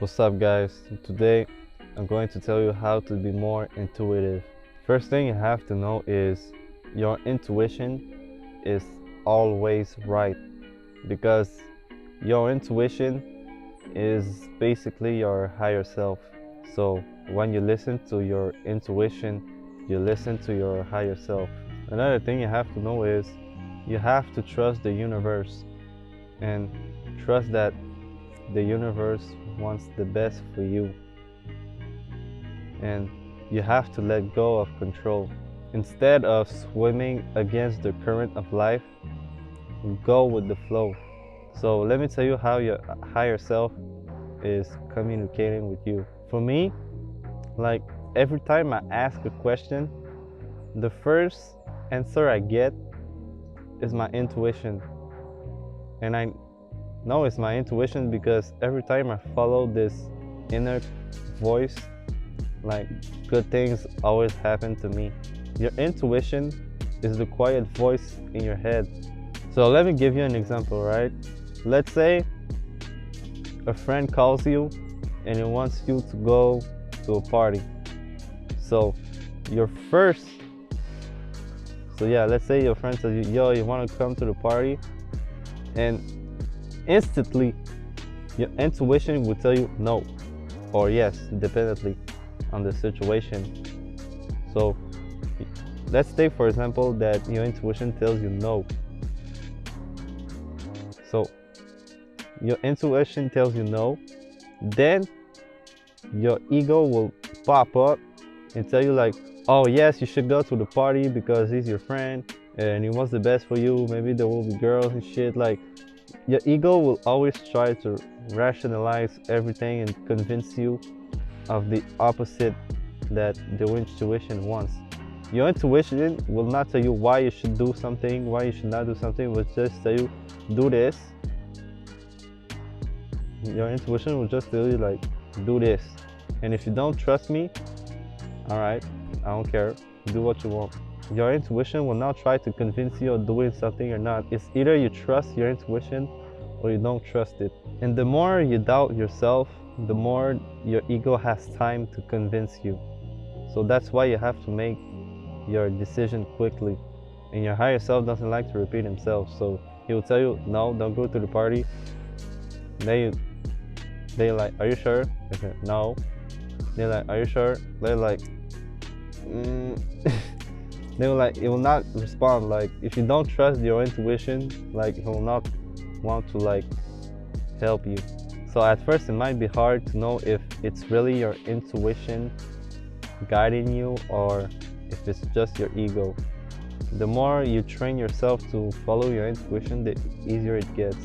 What's up, guys? Today I'm going to tell you how to be more intuitive. First thing you have to know is your intuition is always right, because your intuition is basically your higher self. So when you listen to your intuition, you listen to your higher self. Another thing you have to know is you have to trust the universe and trust that the universe wants the best for you, and you have to let go of control. Instead of swimming against the current of life, go with the flow. So let me tell you how your higher self is communicating with you. For me, like, every time I ask a question, the first answer I get is my intuition. And I know it's my intuition because every time I follow this inner voice, like, good things always happen to me. Your intuition is the quiet voice in your head. So let me give you an example, right? Let's say a friend calls you and he wants you to go to a party. So let's say your friend says, yo, you want to come to the party? And instantly your intuition will tell you no or yes, dependently on the situation. So let's take, for example, that your intuition tells you no. So your intuition tells you no, then your ego will pop up and tell you like, oh yes, you should go to the party because he's your friend and he wants the best for you. Maybe there will be girls and shit. Like, your ego will always try to rationalize everything and convince you of the opposite that the intuition wants. Your intuition will not tell you why you should do something, why you should not do something. It will just tell you, do this. Your intuition will just tell you like, do this. And if you don't trust me, all right, I don't care, do what you want. Your intuition will not try to convince you of doing something or not. It's either you trust your intuition or you don't trust it. And the more you doubt yourself, the more your ego has time to convince you. So that's why you have to make your decision quickly. And your higher self doesn't like to repeat himself. So he will tell you, no, don't go to the party. They're like, are you sure? I said, no. They're like, are you sure? They're like, they will like, it will not respond. Like, if you don't trust your intuition, like, it will not want to like help you. So at first it might be hard to know if it's really your intuition guiding you or if it's just your ego. The more you train yourself to follow your intuition, the easier it gets.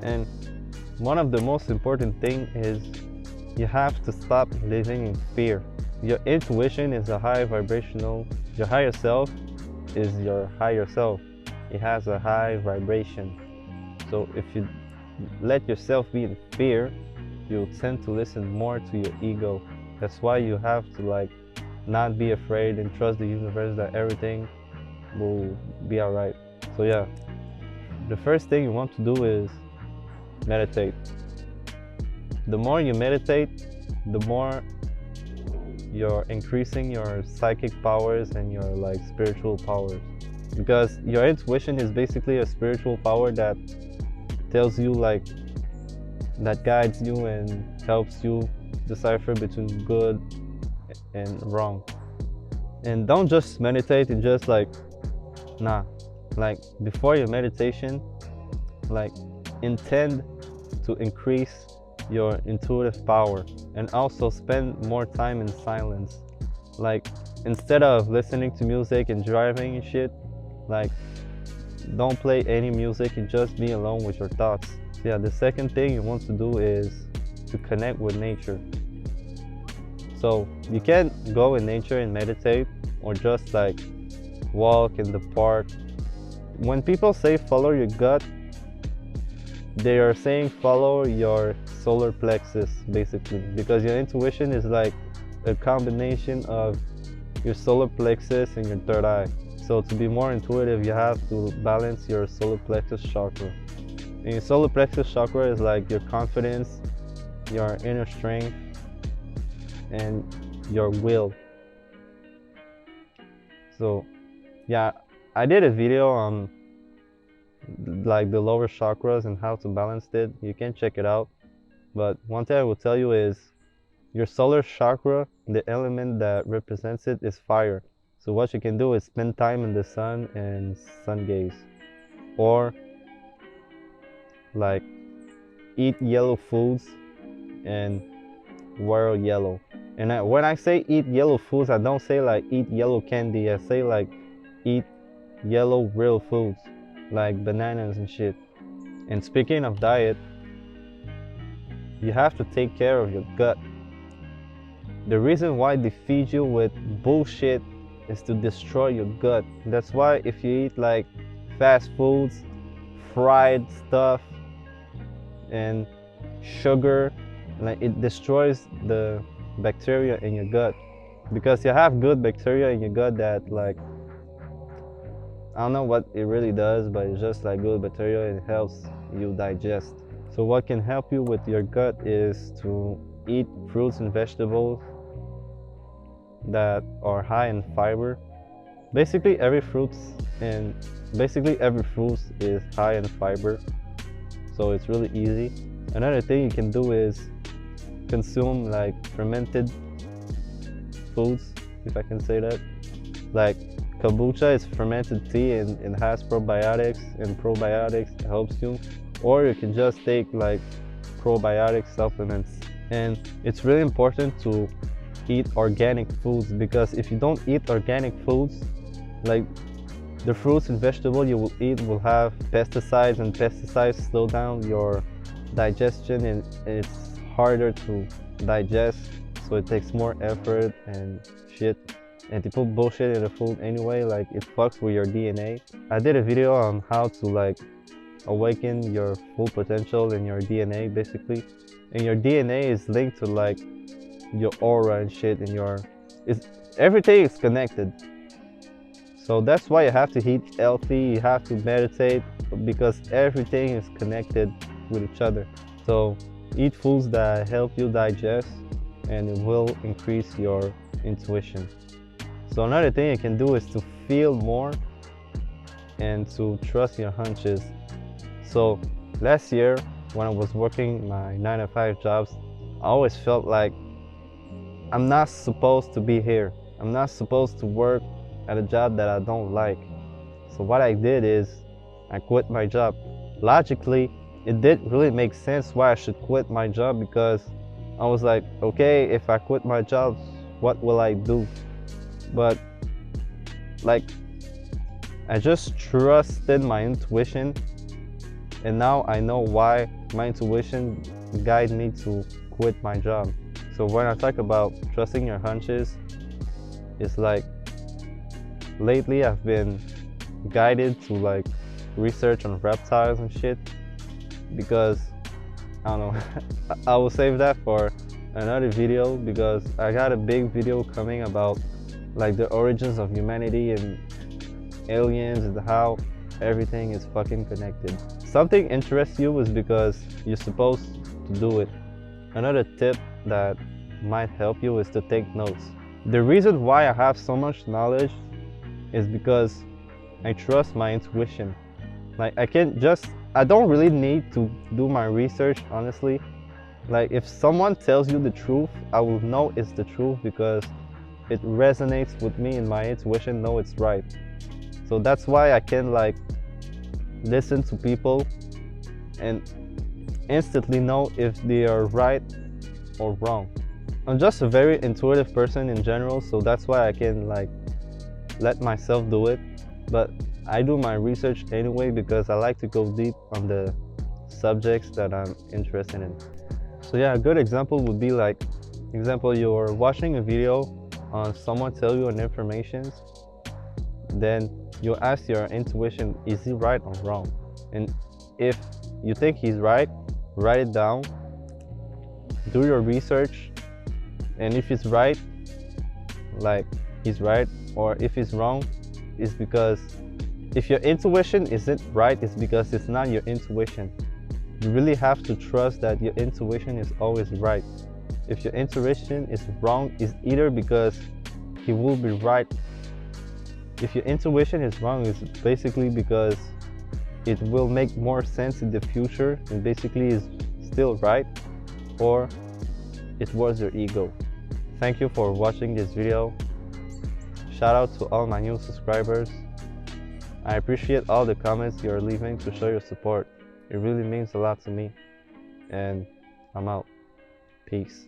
And one of the most important things is you have to stop living in fear. Your intuition is a high vibrational. Your higher self is your higher self. It has a high vibration. So if you let yourself be in fear, you'll tend to listen more to your ego. That's why you have to like not be afraid and trust the universe that everything will be alright. So yeah, the first thing you want to do is meditate. The more you meditate, the more you're increasing your psychic powers and your like spiritual powers, because your intuition is basically a spiritual power that tells you like, that guides you and helps you decipher between good and wrong. And don't just meditate and just like, nah, like, before your meditation, like, intend to increase your intuitive power and also spend more time in silence. Like, instead of listening to music and driving and shit, like, don't play any music and just be alone with your thoughts. So yeah, the second thing you want to do is to connect with nature. So you can go in nature and meditate or just like walk in the park. When people say follow your gut, they are saying follow your solar plexus, basically, because your intuition is like a combination of your solar plexus and your third eye. So to be more intuitive, you have to balance your solar plexus chakra. And your solar plexus chakra is like your confidence, your inner strength, and your will. So yeah, I did a video on like the lower chakras and how to balance it. You can check it out. But one thing I will tell you is your solar chakra, the element that represents it is fire. So what you can do is spend time in the sun and sun gaze, or like eat yellow foods and wear yellow. And when I say eat yellow foods, I don't say like eat yellow candy. I say like eat yellow real foods, like bananas and shit. And speaking of diet, you have to take care of your gut. The reason why they feed you with bullshit is to destroy your gut. That's why if you eat like fast foods, fried stuff, and sugar, like it destroys the bacteria in your gut, because you have good bacteria in your gut that like, I don't know what it really does, but it's just like good bacteria. It helps you digest. So what can help you with your gut is to eat fruits and vegetables that are high in fiber. Basically every fruit is high in fiber, so it's really easy. Another thing you can do is consume like fermented foods, if I can say that. Like kombucha is fermented tea and it has probiotics, and probiotics helps you. Or you can just take like probiotic supplements. And it's really important to eat organic foods, because if you don't eat organic foods, like the fruits and vegetables you will eat will have pesticides, and pesticides slow down your digestion, and it's harder to digest, so it takes more effort and shit. And to put bullshit in the food anyway, like it fucks with your DNA. I did a video on how to like awaken your full potential in your DNA basically. And your DNA is linked to like your aura and shit, and everything is connected. So that's why you have to eat healthy, you have to meditate, because everything is connected with each other. So eat foods that help you digest, and it will increase your intuition. So another thing you can do is to feel more and to trust your hunches. So last year when I was working my 9-to-5 jobs, I always felt like I'm not supposed to be here. I'm not supposed to work at a job that I don't like. So what I did is I quit my job. Logically, it didn't really make sense why I should quit my job, because I was like, okay, if I quit my job, what will I do? But like, I just trusted my intuition, and now I know why my intuition guided me to quit my job. So when I talk about trusting your hunches, it's like lately I've been guided to like research on reptiles and shit, because I don't know, I will save that for another video, because I got a big video coming about like the origins of humanity and aliens and how everything is fucking connected. Something interests you is because you're supposed to do it. Another tip that might help you is to take notes. The reason why I have so much knowledge is because I trust my intuition. Like I don't really need to do my research, honestly. Like if someone tells you the truth, I will know it's the truth because it resonates with me and my intuition know it's right. So that's why I can like listen to people and instantly know if they are right or wrong. I'm just a very intuitive person in general, so that's why I can like let myself do it. But I do my research anyway because I like to go deep on the subjects that I'm interested in. So yeah, a good example would be like, you're watching a video on someone tell you an information, then you ask your intuition, is he right or wrong? And if you think he's right, write it down, do your research, and if he's right, like he's right, or if he's wrong, it's because if your intuition isn't right, it's because it's not your intuition. You really have to trust that your intuition is always right. If your intuition is wrong, it's either because he will be right. If your intuition is wrong, it's basically because it will make more sense in the future and basically is still right, or it was your ego. Thank you for watching this video. Shout out to all my new subscribers. I appreciate all the comments you're leaving to show your support. It really means a lot to me. And I'm out. Peace.